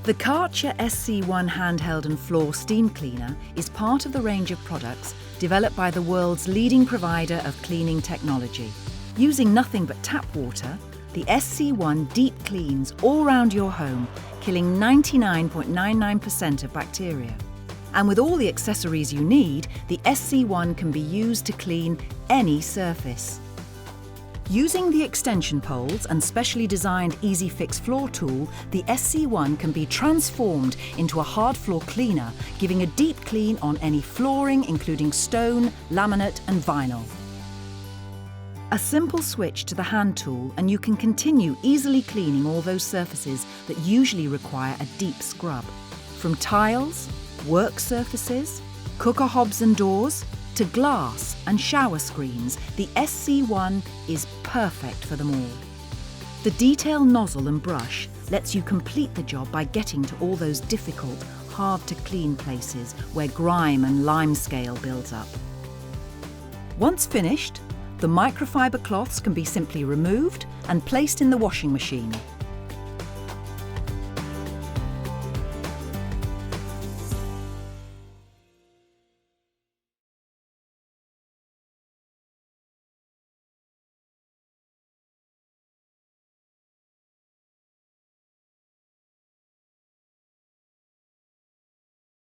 The Karcher SC1 handheld and floor steam cleaner is part of the range of products developed by the world's leading provider of cleaning technology. Using nothing but tap water, the SC1 deep cleans all round your home, killing 99.99% of bacteria. And with all the accessories you need, the SC1 can be used to clean any surface. Using the extension poles and specially designed EasyFix floor tool, the SC1 can be transformed into a hard floor cleaner, giving a deep clean on any flooring, including stone, laminate and vinyl. A simple switch to the hand tool and you can continue easily cleaning all those surfaces that usually require a deep scrub. From tiles, work surfaces, cooker hobs and doors, to glass and shower screens, the SC1 is perfect for them all. The detail nozzle and brush lets you complete the job by getting to all those difficult, hard-to-clean places where grime and lime scale builds up. Once finished, the microfiber cloths can be simply removed and placed in the washing machine.